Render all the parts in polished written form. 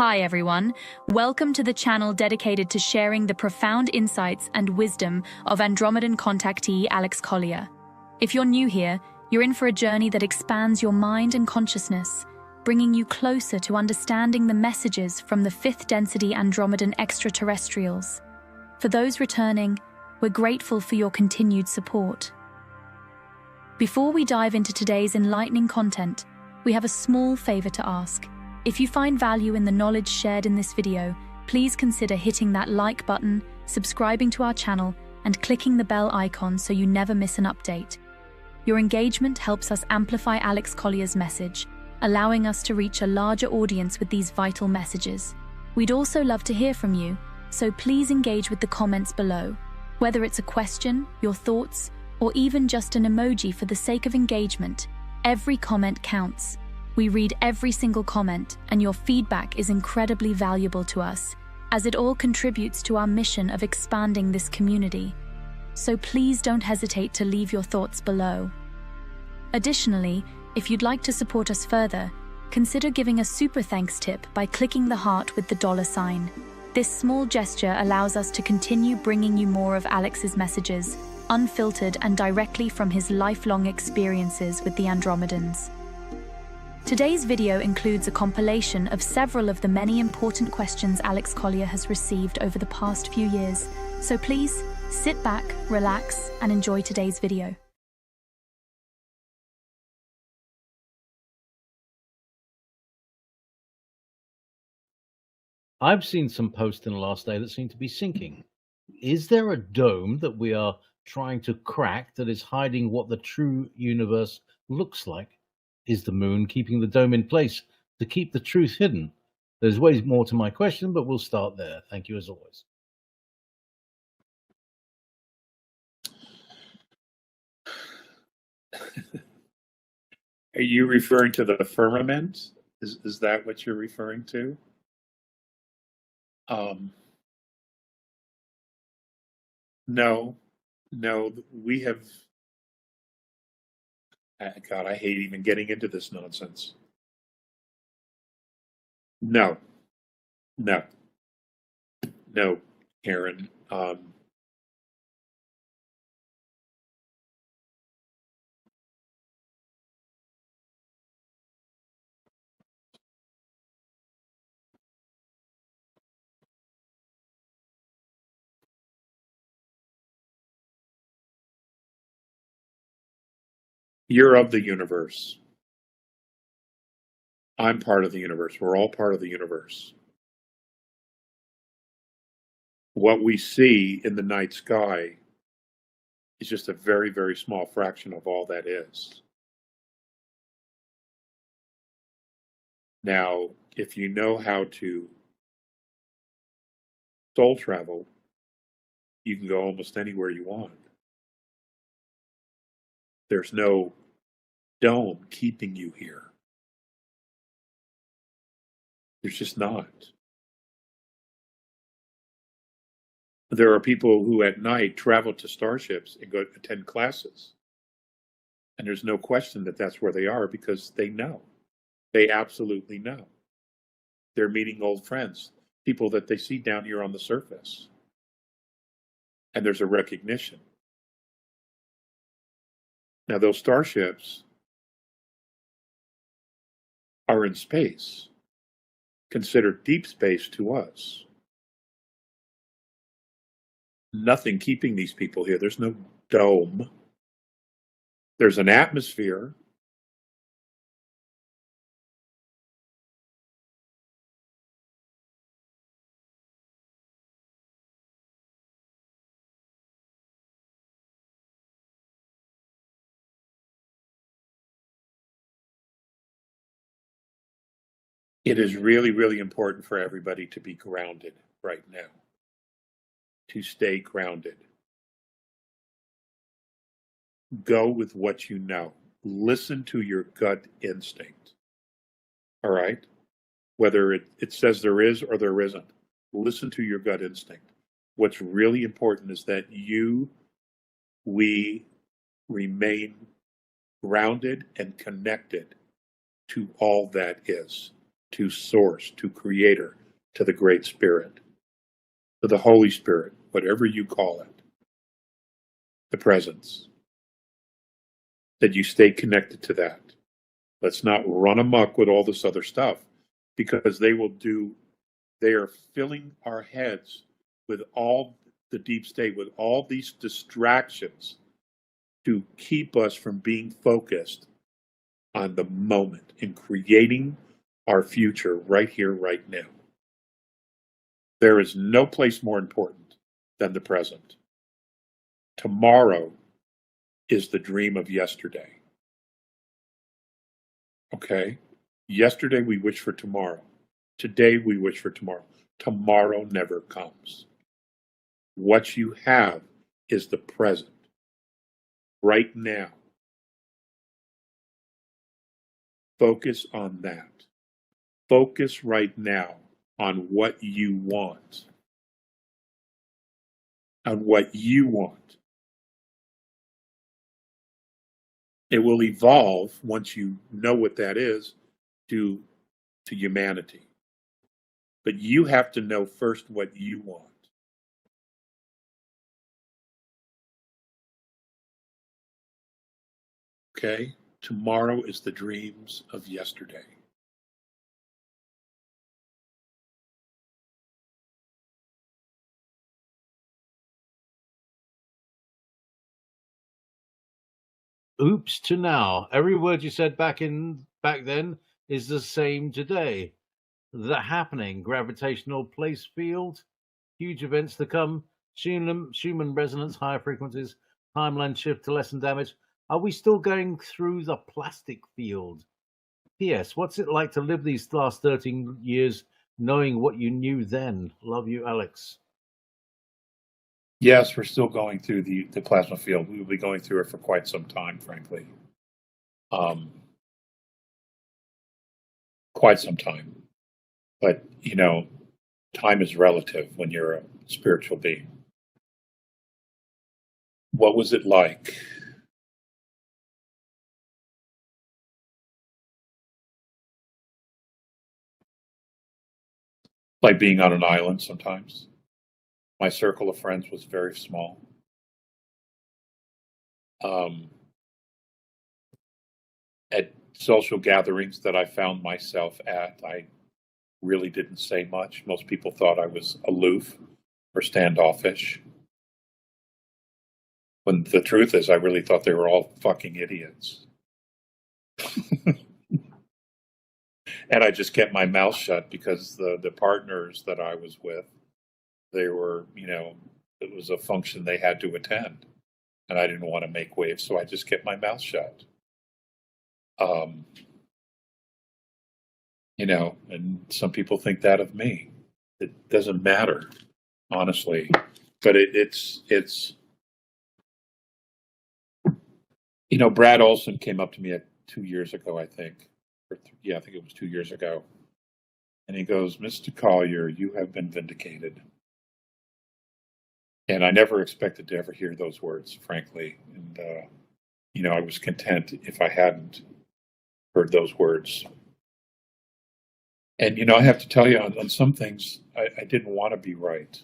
Hi everyone, welcome to the channel dedicated to sharing the profound insights and wisdom of Andromedan contactee Alex Collier. If you're new here, you're in for a journey that expands your mind and consciousness, bringing you closer to understanding the messages from the fifth density Andromedan extraterrestrials. For those returning, we're grateful for your continued support. Before we dive into today's enlightening content, we have a small favor to ask. If you find value in the knowledge shared in this video, please consider hitting that like button, subscribing to our channel, and clicking the bell icon so you never miss an update. Your engagement helps us amplify Alex Collier's message, allowing us to reach a larger audience with these vital messages. We'd also love to hear from you, so please engage with the comments below. Whether it's a question, your thoughts, or even just an emoji for the sake of engagement, every comment counts. We read every single comment, and your feedback is incredibly valuable to us, as it all contributes to our mission of expanding this community. So please don't hesitate to leave your thoughts below. Additionally, if you'd like to support us further, consider giving a super thanks tip by clicking the heart with the $sign. This small gesture allows us to continue bringing you more of Alex's messages, unfiltered and directly from his lifelong experiences with the Andromedans. Today's video includes a compilation of several of the many important questions Alex Collier has received over the past few years, so please sit back, relax, and enjoy today's video. I've seen some posts in the last day that seem to be sinking. Is there a dome that we are trying to crack that is hiding what the true universe looks like? Is the moon keeping the dome in place to keep the truth hidden? There's way more to my question, but we'll start there. Thank you as always. Are you referring to the firmament? Is that what you're referring to? No, we have. God, I hate even getting into this nonsense. No, Aaron. You're of the universe. I'm part of the universe. We're all part of the universe. What we see in the night sky is just a very, very small fraction of all that is. Now, if you know how to soul travel, you can go almost anywhere you want. There's no dome keeping you here. There's just not. There are people who at night travel to starships and go attend classes. And there's no question that that's where they are because they know. They absolutely know. They're meeting old friends, people that they see down here on the surface. And there's a recognition. Now, those starships are in space, considered deep space to us. Nothing keeping these people here. There's no dome. There's an atmosphere. It is really, really important for everybody to be grounded right now, to stay grounded. Go with what you know. Listen to your gut instinct. All right? Whether it says there is or there isn't, listen to your gut instinct. What's really important is that we remain grounded and connected to all that is. to Source, to Creator, to the Great Spirit, to the Holy Spirit, whatever you call it, the presence, that you stay connected to that. Let's not run amok with all this other stuff, because they are filling our heads with all the deep state, with all these distractions to keep us from being focused on the moment and creating our future right here, right now. There is no place more important than the present. Tomorrow is the dream of yesterday. Okay? Yesterday we wish for tomorrow. Today we wish for tomorrow. Tomorrow never comes. What you have is the present, right now. Focus on that. Focus right now on what you want. On what you want. It will evolve once you know what that is to humanity. But you have to know first what you want. Okay? Tomorrow is the dreams of yesterday. Oops to now. Every word you said back then is the same today. The happening, gravitational place field, huge events to come, Schumann resonance, higher frequencies, timeline shift to lessen damage. Are we still going through the plastic field? P.S. What's it like to live these last 13 years knowing what you knew then? Love you, Alex. Yes, we're still going through the plasma field. We will be going through it for quite some time, frankly. Quite some time. But, time is relative when you're a spiritual being. What was it like? Like being on an island sometimes. My circle of friends was very small. At social gatherings that I found myself at, I really didn't say much. Most people thought I was aloof or standoffish. When the truth is, I really thought they were all fucking idiots. And I just kept my mouth shut because the partners that I was with, they were, it was a function they had to attend. And I didn't want to make waves, so I just kept my mouth shut. And some people think that of me. It doesn't matter, honestly. But it's Brad Olson came up to me 2 years ago, I think. I think it was 2 years ago. And he goes, "Mr. Collier, you have been vindicated." And I never expected to ever hear those words, frankly. And, I was content if I hadn't heard those words. And, I have to tell you, on some things, I didn't want to be right.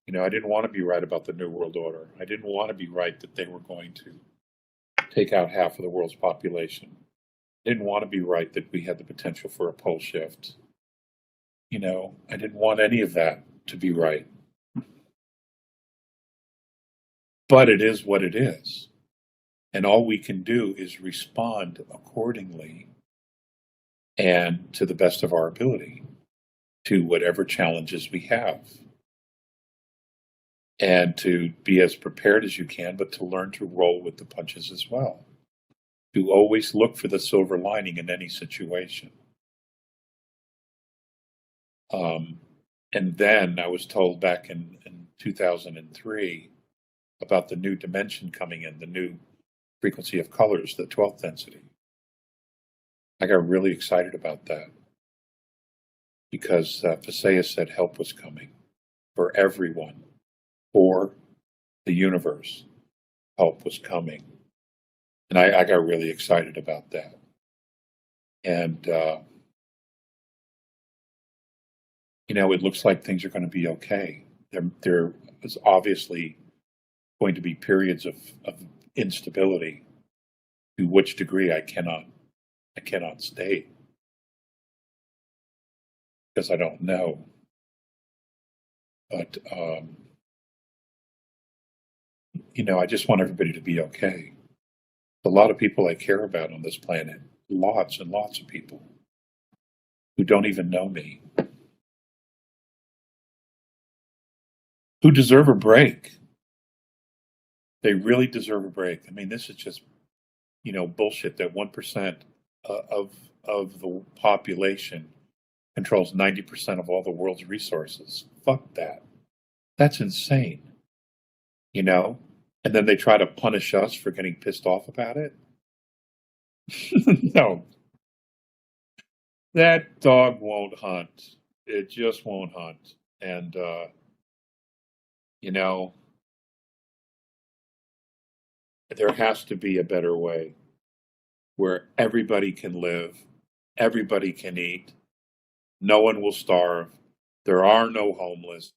I didn't want to be right about the New World Order. I didn't want to be right that they were going to take out half of the world's population. I didn't want to be right that we had the potential for a pole shift. I didn't want any of that to be right. But it is what it is. And all we can do is respond accordingly and to the best of our ability to whatever challenges we have. And to be as prepared as you can, but to learn to roll with the punches as well. To always look for the silver lining in any situation. And then I was told back in 2003 about the new dimension coming in, the new frequency of colors, the 12th density. I got really excited about that because Visayas said help was coming for everyone, for the universe. Help was coming. And I got really excited about that. And it looks like things are going to be okay. There is obviously going to be periods of instability. To which degree I cannot state, because I don't know. But I just want everybody to be okay. A lot of people I care about on this planet, lots and lots of people who don't even know me, who deserve a break. They really deserve a break. I mean, this is just, bullshit that 1% of the population controls 90% of all the world's resources. Fuck that. That's insane. And then they try to punish us for getting pissed off about it. No. That dog won't hunt. It just won't hunt. And, there has to be a better way where everybody can live, everybody can eat, no one will starve, there are no homeless.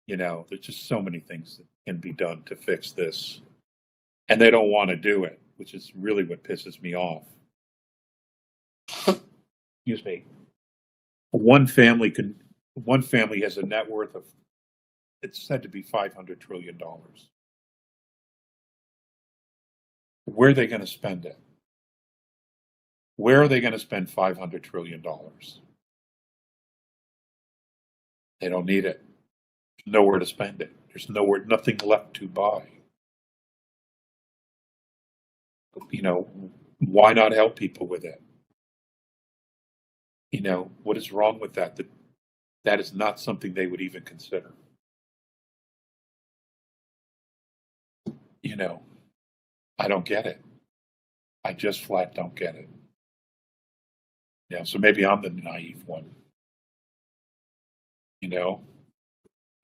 There's just so many things that can be done to fix this. And they don't want to do it, which is really what pisses me off. Excuse me. One family has a net worth of, it's said to be $500 trillion. Where are they going to spend it? Where are they going to spend $500 trillion? They don't need it. There's nowhere to spend it. There's nothing left to buy. Why not help people with it? What is wrong with that? That is not something they would even consider. I don't get it. I just flat don't get it. Yeah, so maybe I'm the naive one. I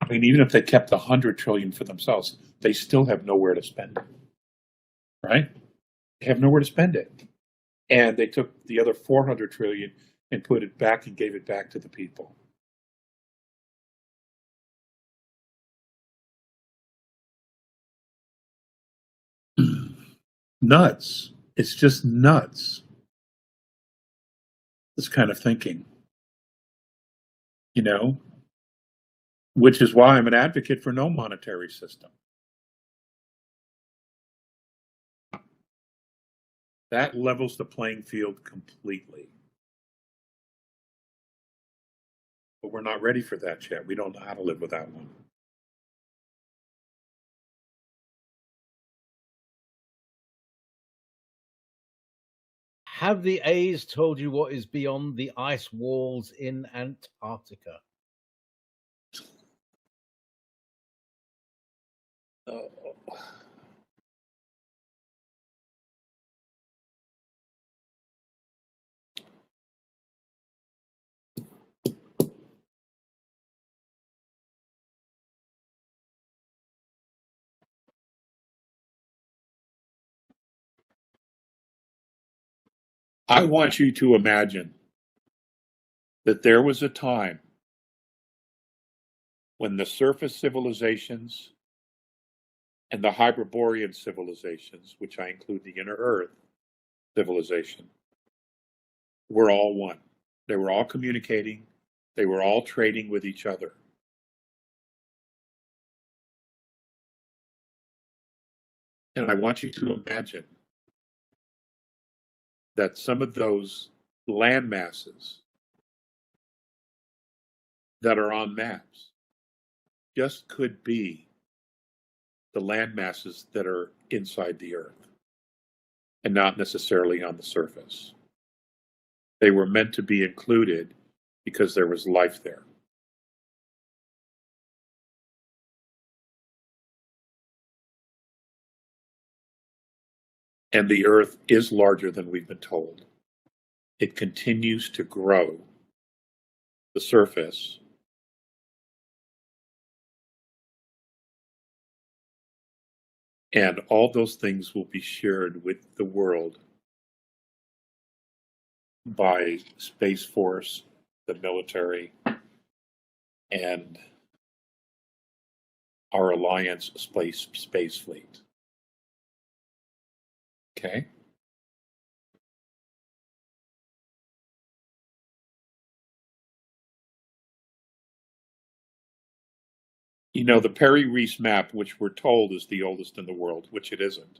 mean, even if they kept $100 trillion for themselves, they still have nowhere to spend it. Right? They have nowhere to spend it. And they took the other $400 trillion and put it back and gave it back to the people. Nuts. It's just nuts. This kind of thinking. Which is why I'm an advocate for no monetary system. That levels the playing field completely. But we're not ready for that yet. We don't know how to live without one. Have the A's told you what is beyond the ice walls in Antarctica? I want you to imagine that there was a time when the surface civilizations and the Hyperborean civilizations, which I include the inner Earth civilization, were all one. They were all communicating. They were all trading with each other. And I want you to imagine that some of those land masses that are on maps just could be the land masses that are inside the Earth and not necessarily on the surface. They were meant to be included because there was life there. And the Earth is larger than we've been told. It continues to grow the surface. And all those things will be shared with the world by Space Force the military, and our Alliance space fleet. Okay? You know, the Perry-Reese map, which we're told is the oldest in the world, which it isn't.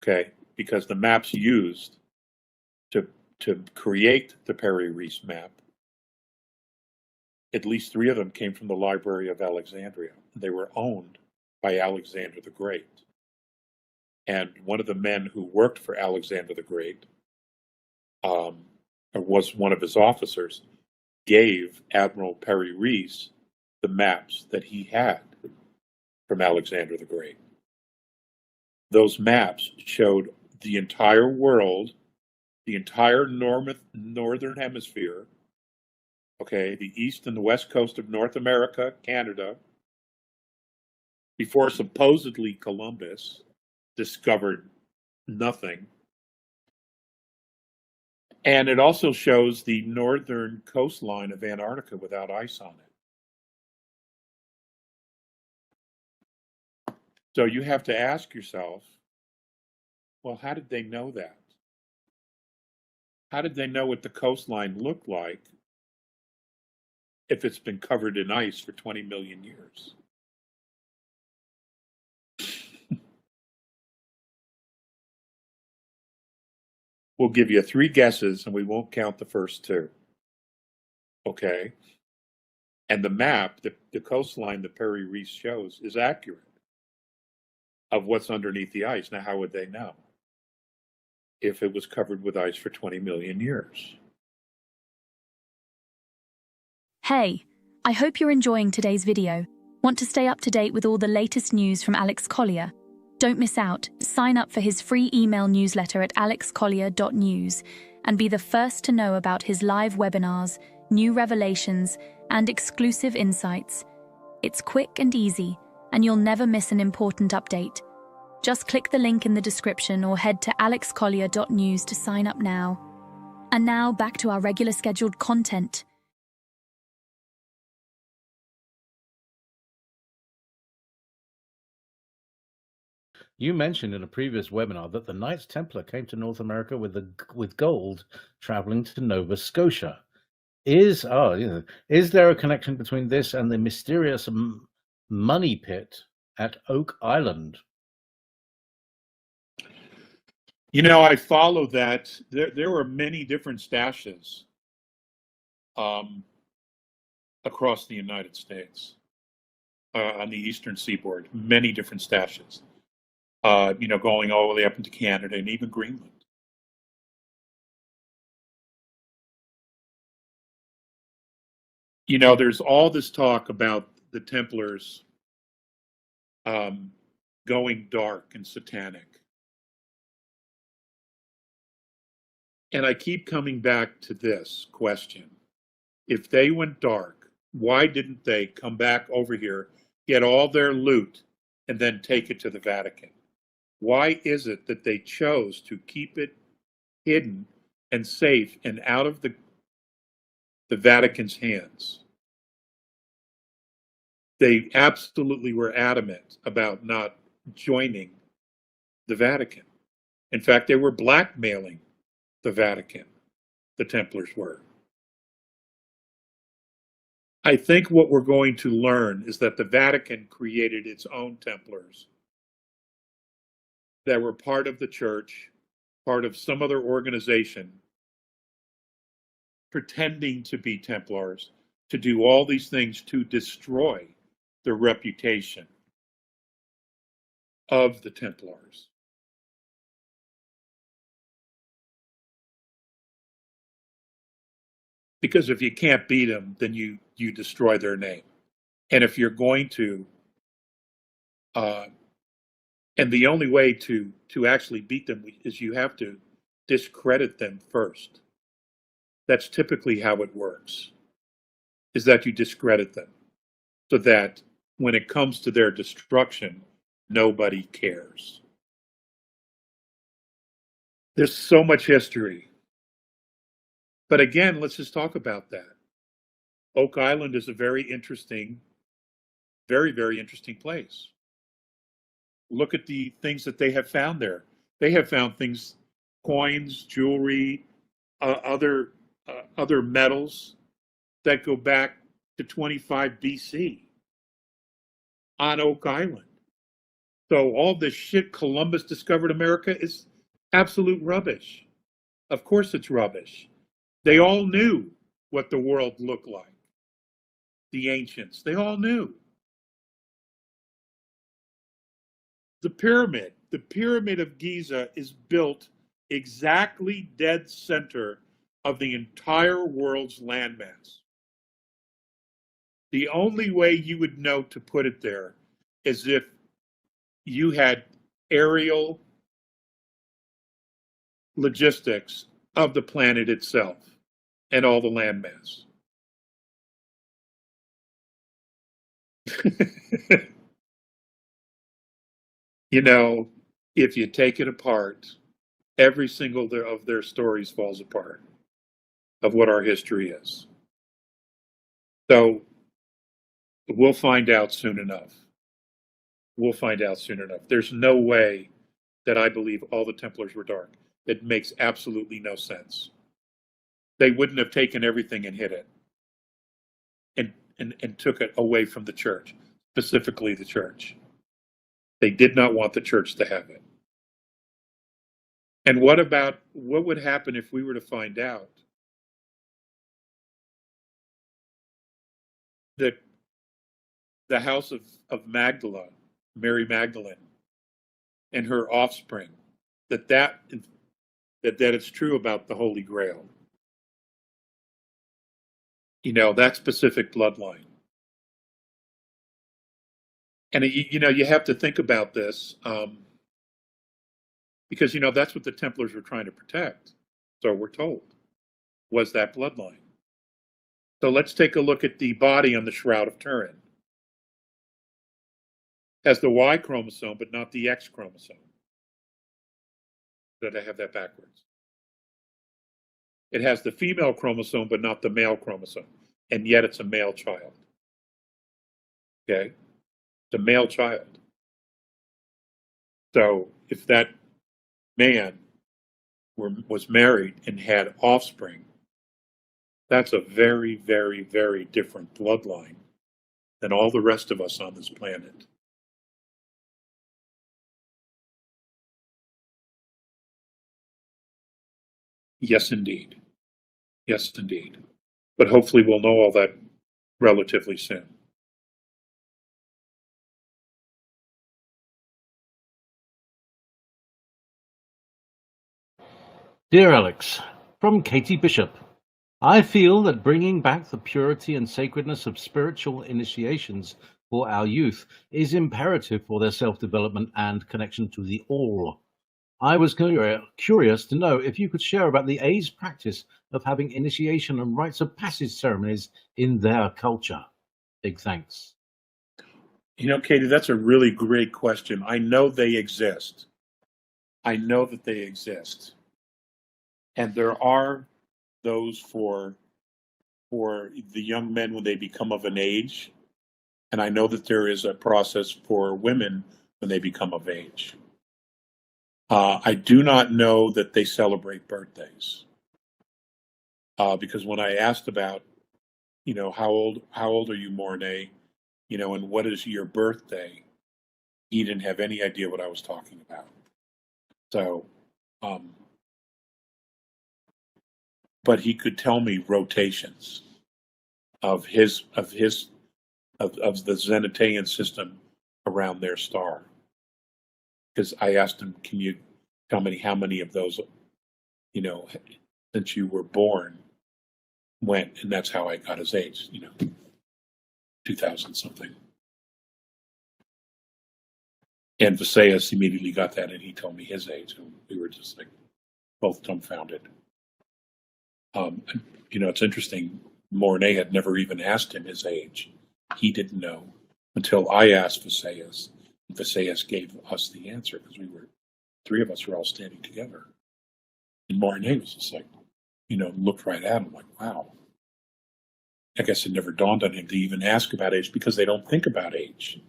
Okay? Because the maps used to create the Perry-Reese map, at least 3 of them came from the Library of Alexandria. They were owned by Alexander the Great. And one of the men who worked for Alexander the Great, or was one of his officers, gave Admiral Perry-Reese the maps that he had from Alexander the Great. Those maps showed the entire world, the entire northern hemisphere, okay, the east and the west coast of North America, Canada, before supposedly Columbus discovered nothing. And it also shows the northern coastline of Antarctica without ice on it. So you have to ask yourself, well, how did they know that? How did they know what the coastline looked like if it's been covered in ice for 20 million years? We'll give you 3 guesses and we won't count the first 2. Okay? And the map, the coastline that Perry-Reese shows is accurate of what's underneath the ice. Now, how would they know if it was covered with ice for 20 million years? Hey, I hope you're enjoying today's video. Want to stay up to date with all the latest news from Alex Collier? Don't miss out. Sign up for his free email newsletter at alexcollier.news and be the first to know about his live webinars, new revelations, and exclusive insights. It's quick and easy, and you'll never miss an important update. Just click the link in the description or head to alexcollier.news to sign up now. And now back to our regular scheduled content. You mentioned in a previous webinar that the Knights Templar came to North America with gold traveling to Nova Scotia. Is there a connection between this and the mysterious money pit at Oak Island? You know, I follow that. There were many different stashes across the United States on the eastern seaboard. Many different stashes. Going all the way up into Canada and even Greenland. You know, there's all this talk about the Templars going dark and satanic. And I keep coming back to this question. If they went dark, why didn't they come back over here, get all their loot, and then take it to the Vatican? Why is it that they chose to keep it hidden and safe and out of the Vatican's hands? They absolutely were adamant about not joining the Vatican. In fact, they were blackmailing the Vatican, the Templars were. I think what we're going to learn is that the Vatican created its own Templars that were part of the church, part of some other organization, pretending to be Templars, to do all these things to destroy the reputation of the Templars. Because if you can't beat them, then you destroy their name. And if you're going to, and the only way to actually beat them is you have to discredit them first. That's typically how it works, is that you discredit them so that when it comes to their destruction, nobody cares. There's so much history But again, let's just talk about that. Oak Island is a very interesting, very, very interesting place. Look at the things that they have found there. They have found things, coins, jewelry, other metals that go back to 25 BC on Oak Island. So all this shit Columbus discovered America is absolute rubbish. Of course it's rubbish. They all knew what the world looked like. The ancients, they all knew. The pyramid of Giza is built exactly dead center of the entire world's landmass. The only way you would know to put it there is if you had aerial logistics of the planet itself and all the landmass. You know, if you take it apart, every single of their stories falls apart of what our history is. So we'll find out soon enough. We'll find out soon enough. There's no way that I believe all the Templars were dark. It makes absolutely no sense. They wouldn't have taken everything and hid it and took it away from the church, specifically the church. They did not want the church to have it. And what would happen if we were to find out that the house of Magdala, Mary Magdalene, and her offspring, that it's true about the Holy Grail? You know, that specific bloodline. And you have to think about this because that's what the Templars were trying to protect. So we're told, was that bloodline. So let's take a look at the body on the Shroud of Turin. It has the Y chromosome, but not the X chromosome. Did I have that backwards? It has the female chromosome, but not the male chromosome, and yet it's a male child. Okay. The male child. So if that man was married and had offspring, that's a very, very, very different bloodline than all the rest of us on this planet. Yes, indeed. Yes, indeed. But hopefully we'll know all that relatively soon. Dear Alex, from Katie Bishop, I feel that bringing back the purity and sacredness of spiritual initiations for our youth is imperative for their self-development and connection to the all. I was curious to know if you could share about the A's practice of having initiation and rites of passage ceremonies in their culture. Big thanks. Katie, that's a really great question. I know they exist. I know that they exist. And there are those for the young men when they become of an age. And I know that there is a process for women when they become of age. I do not know that they celebrate birthdays. Because when I asked about, how old are you, Mornay? And what is your birthday? He didn't have any idea what I was talking about. So, but he could tell me rotations of the Zenitaean system around their star. Because I asked him, can you tell me how many of those, since you were born, went? And that's how I got his age, 2000 something. And Visayas immediately got that, and he told me his age, and we were just like both dumbfounded. It's interesting. Mornay had never even asked him his age. He didn't know until I asked Visayas. Visayas gave us the answer because three of us were all standing together. And Mornay was just like, looked right at him like, wow. I guess it never dawned on him to even ask about age because they don't think about age,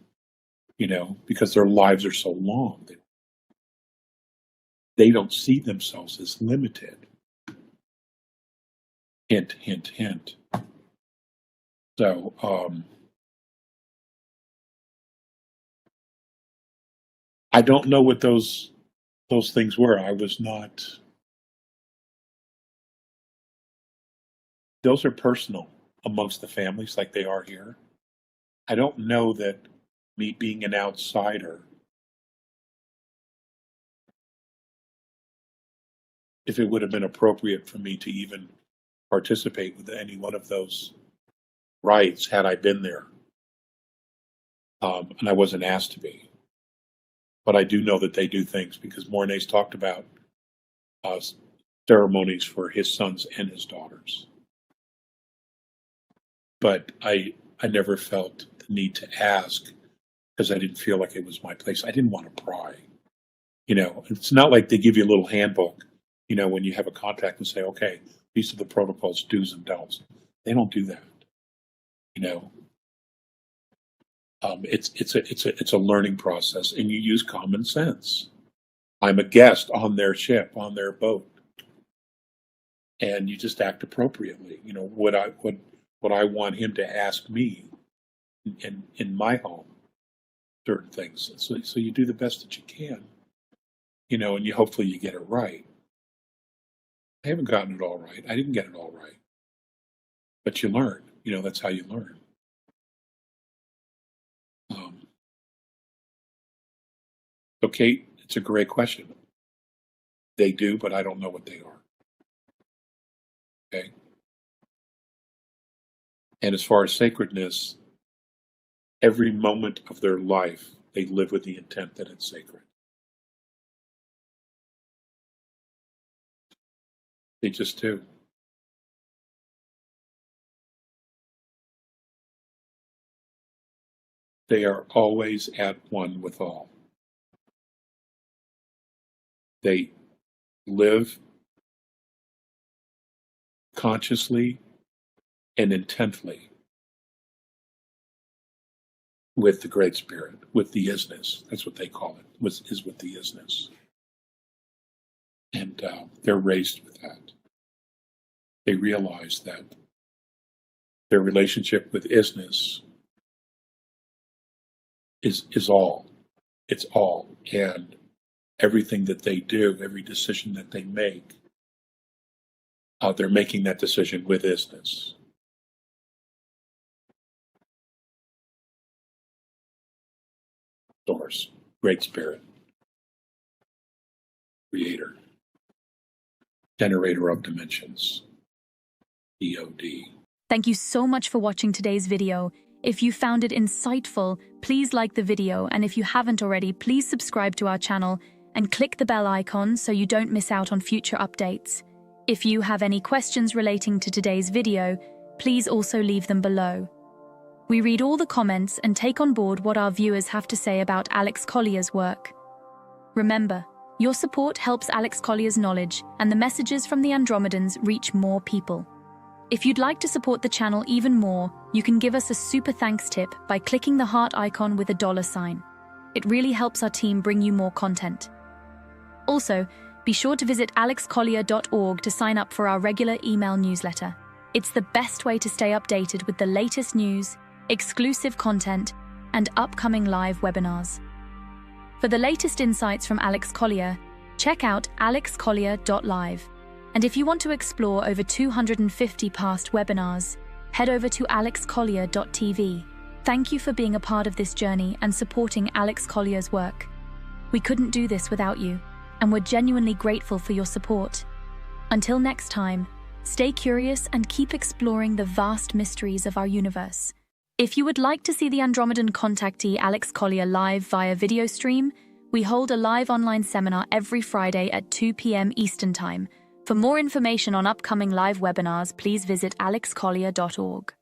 because their lives are so long. They don't see themselves as limited. Hint, hint, hint. So, I don't know what those things were. I was not. Those are personal amongst the families like they are here. I don't know that me being an outsider, if it would have been appropriate for me to even participate with any one of those rites had I been there. And I wasn't asked to be. But I do know that they do things because Mornay's talked about ceremonies for his sons and his daughters. But I never felt the need to ask because I didn't feel like it was my place. I didn't want to pry. It's not like they give you a little handbook, when you have a contact and say, okay, these are the protocols, do's and don'ts. They don't do that. It's a learning process, and you use common sense. I'm a guest on their ship, on their boat, and you just act appropriately. What I want him to ask me in my home, certain things. So you do the best that you can, and hopefully you get it right. I haven't gotten it all right. I didn't get it all right, but you learn. That's how you learn. So Kate, it's a great question. They do, but I don't know what they are. Okay. And as far as sacredness, every moment of their life, they live with the intent that it's sacred. They just do. They are always at one with all. They live consciously and intently with the Great Spirit, with the isness. That's what they call it, is with the isness. And they're raised with that. They realize that their relationship with isness is all. It's all. And everything that they do, every decision that they make, they're making that decision with isness. Source, Great Spirit, Creator, Generator of Dimensions, EOD. Thank you so much for watching today's video. If you found it insightful, please like the video, and if you haven't already, please subscribe to our channel and click the bell icon so you don't miss out on future updates. If you have any questions relating to today's video, please also leave them below. We read all the comments and take on board what our viewers have to say about Alex Collier's work. Remember, your support helps Alex Collier's knowledge and the messages from the Andromedans reach more people. If you'd like to support the channel even more, you can give us a super thanks tip by clicking the heart icon with a $sign. It really helps our team bring you more content. Also, be sure to visit alexcollier.org to sign up for our regular email newsletter. It's the best way to stay updated with the latest news, exclusive content, and upcoming live webinars. For the latest insights from Alex Collier, check out alexcollier.live. And if you want to explore over 250 past webinars, head over to alexcollier.tv. Thank you for being a part of this journey and supporting Alex Collier's work. We couldn't do this without you, and we're genuinely grateful for your support. Until next time, stay curious and keep exploring the vast mysteries of our universe. If you would like to see the Andromedan contactee Alex Collier live via video stream, we hold a live online seminar every Friday at 2 p.m. Eastern Time. For more information on upcoming live webinars, please visit alexcollier.org.